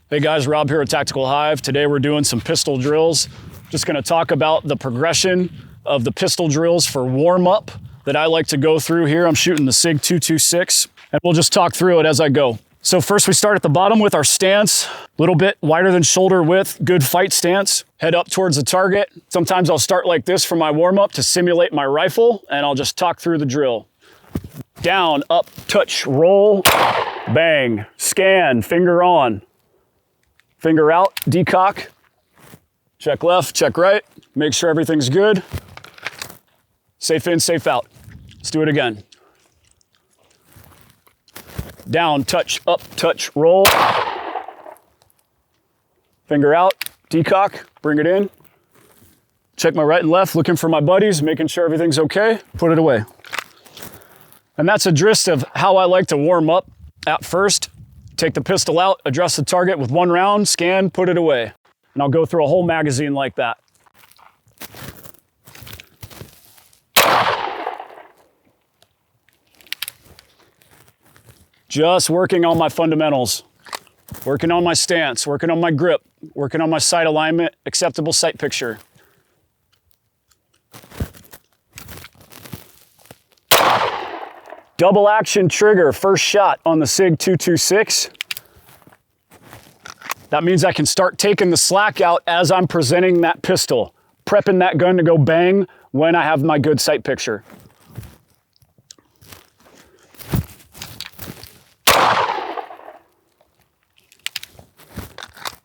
Hey guys, Rob here at Tactical Hyve. Today we're doing some pistol drills. Just gonna talk about the progression of the pistol drills for warm up that I like to go through here. I'm shooting the SIG 226 and we'll just talk through it as I go. So first we start at the bottom with our stance, a little bit wider than shoulder width, good fight stance, head up towards the target. Sometimes I'll start like this for my warm up to simulate my rifle and I'll just talk through the drill. Down, up, touch, roll, bang, scan, finger on. Finger out, decock, check left, check right, make sure everything's good. Safe in, safe out. Let's do it again. Down, touch, up, touch, roll. Finger out, decock, bring it in. Check my right and left, looking for my buddies, making sure everything's okay, put it away. And that's a gist of how I like to warm up at first. Take the pistol out, address the target with one round, scan, put it away. And I'll go through a whole magazine like that. Just working on my fundamentals. Working on my stance, working on my grip, working on my sight alignment, acceptable sight picture. Double action trigger, first shot on the SIG 226. That means I can start taking the slack out as I'm presenting that pistol, prepping that gun to go bang when I have my good sight picture.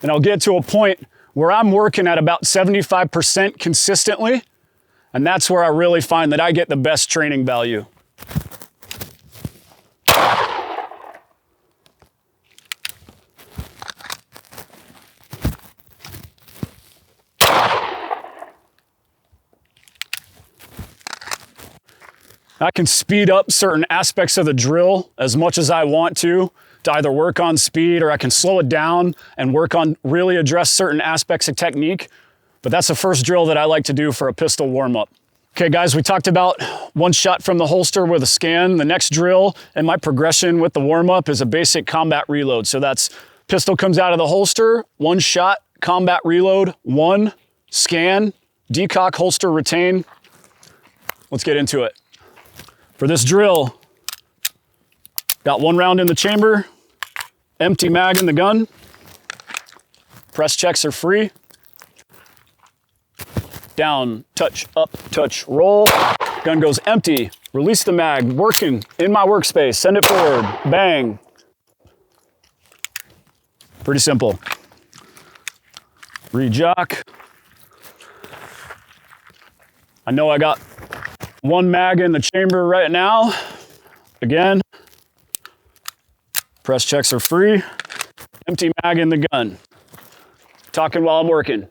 And I'll get to a point where I'm working at about 75% consistently, and that's where I really find that I get the best training value. I can speed up certain aspects of the drill as much as I want to either work on speed, or I can slow it down and work on really address certain aspects of technique. But that's the first drill that I like to do for a pistol warm-up. Okay guys, we talked about one shot from the holster with a scan. The next drill and my progression with the warm-up is a basic combat reload. So that's pistol comes out of the holster, one shot, combat reload, one, scan, decock, holster, retain. Let's get into it. For this drill, got one round in the chamber, empty mag in the gun, press checks are free. Down, touch, up, touch, roll. Gun goes empty, release the mag, working in my workspace, send it forward, bang. Pretty simple. Rejock. I know I got one mag in the chamber right now. Again, press checks are free. Empty mag in the gun. Talking while I'm working.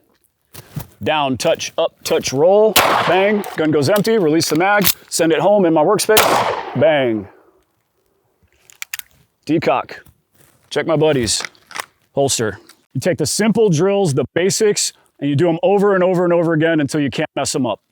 Down, touch, up, touch, roll, bang. Gun goes empty, release the mag, send it home in my workspace, bang. Decock, check my buddies, holster. You take the simple drills, the basics, and you do them over and over and over again until you can't mess them up.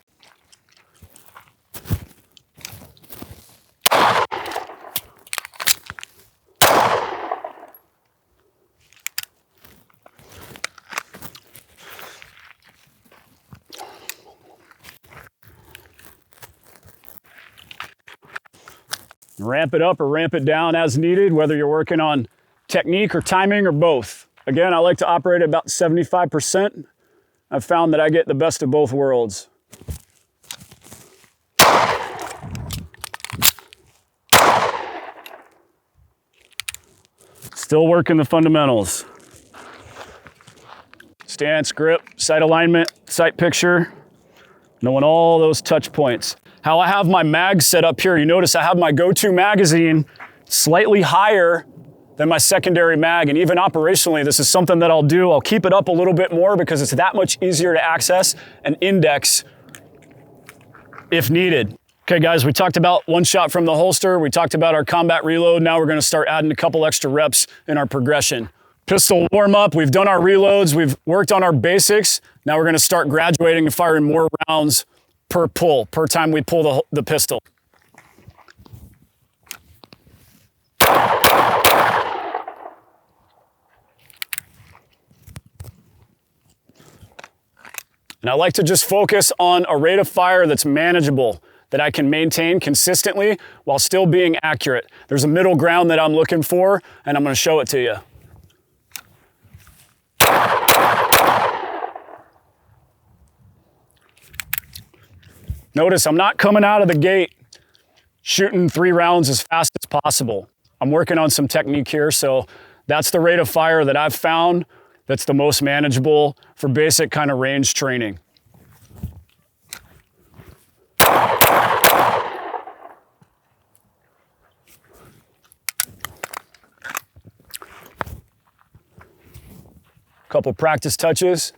Ramp it up or ramp it down as needed, whether you're working on technique or timing or both. Again, I like to operate at about 75%. I've found that I get the best of both worlds. Still working the fundamentals. Stance, grip, sight alignment, sight picture, knowing all those touch points. How I have my mag set up here, you notice I have my go-to magazine slightly higher than my secondary mag, and even operationally, this is something that I'll do. I'll keep it up a little bit more because it's that much easier to access and index if needed. Okay guys, we talked about one shot from the holster, we talked about our combat reload, now we're gonna start adding a couple extra reps in our progression. Pistol warm up, we've done our reloads, we've worked on our basics, now we're gonna start graduating and firing more rounds per pull, per time we pull the pistol. And I like to just focus on a rate of fire that's manageable, that I can maintain consistently while still being accurate. There's a middle ground that I'm looking for, and I'm going to show it to you. Notice I'm not coming out of the gate shooting 3 rounds as fast as possible. I'm working on some technique here, so that's the rate of fire that I've found that's the most manageable for basic kind of range training. Couple practice touches.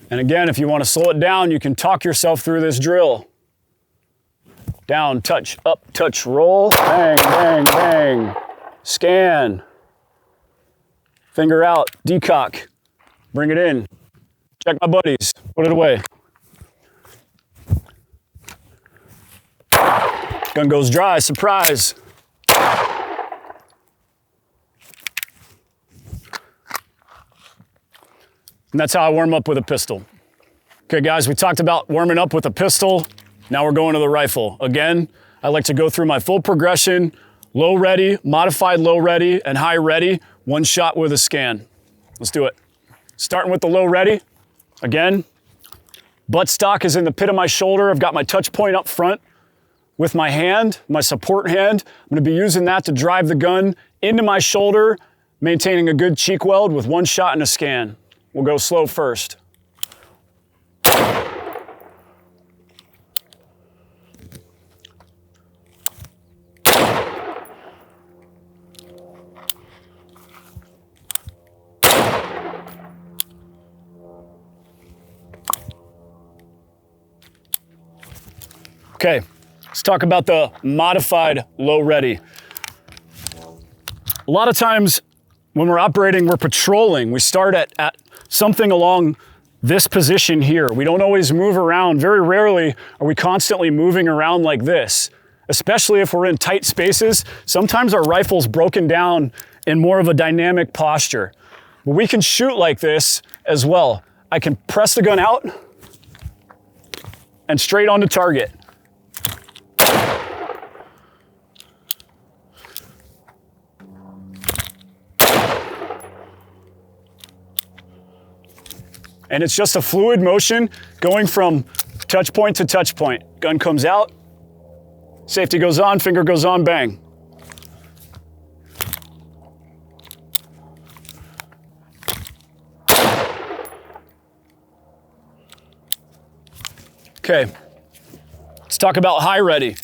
And again, if you want to slow it down, you can talk yourself through this drill. Down, touch, up, touch, roll, bang, bang, bang. Scan. Finger out, decock. Bring it in. Check my buddies, put it away. Gun goes dry, surprise. And that's how I warm up with a pistol. Okay guys, we talked about warming up with a pistol. Now we're going to the rifle. Again, I like to go through my full progression, low ready, modified low ready, and high ready, 1 shot with a scan. Let's do it. Starting with the low ready. Again, butt stock is in the pit of my shoulder. I've got my touch point up front with my hand, my support hand. I'm gonna be using that to drive the gun into my shoulder, maintaining a good cheek weld with 1 shot and a scan. We'll go slow first. Okay, let's talk about the modified low ready. A lot of times when we're operating, we're patrolling. We start at something along this position here. We don't always move around. Very rarely are we constantly moving around like this, especially if we're in tight spaces. Sometimes our rifle's broken down in more of a dynamic posture. But we can shoot like this as well. I can press the gun out and straight onto target. And it's just a fluid motion going from touch point to touch point. Gun comes out, safety goes on, finger goes on, bang. Okay, let's talk about high ready.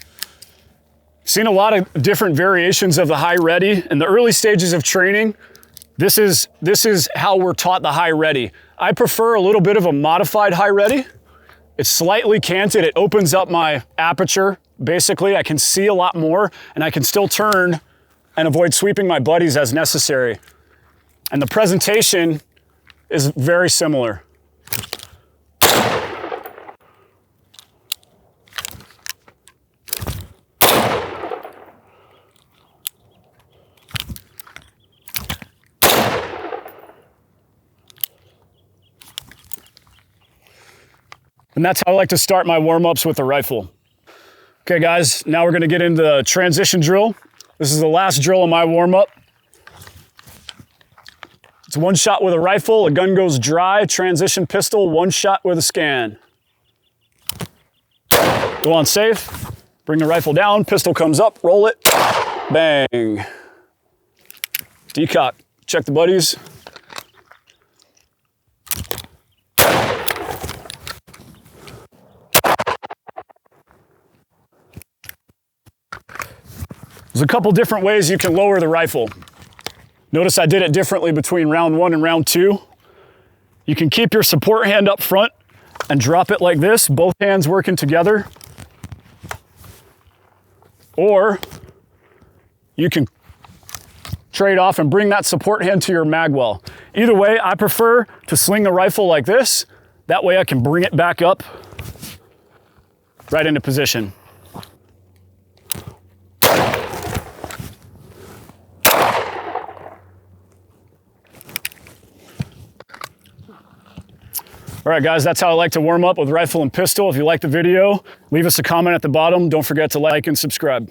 Seen a lot of different variations of the high ready. In the early stages of training, this is how we're taught the high ready. I prefer a little bit of a modified high ready. It's slightly canted. It opens up my aperture. Basically, I can see a lot more and I can still turn and avoid sweeping my buddies as necessary. And the presentation is very similar. And that's how I like to start my warm-ups with the rifle. Okay guys, now we're gonna get into the transition drill. This is the last drill of my warm-up. It's 1 shot with a rifle, a gun goes dry, transition pistol, 1 shot with a scan. Go on safe, bring the rifle down, pistol comes up, roll it, bang. Decock, check the buddies. There's a couple different ways you can lower the rifle. Notice I did it differently between round 1 and round 2. You can keep your support hand up front and drop it like this, both hands working together. Or you can trade off and bring that support hand to your mag well. Either way, I prefer to sling the rifle like this. That way I can bring it back up right into position. All right, guys, that's how I like to warm up with rifle and pistol. If you like the video, leave us a comment at the bottom. Don't forget to like and subscribe.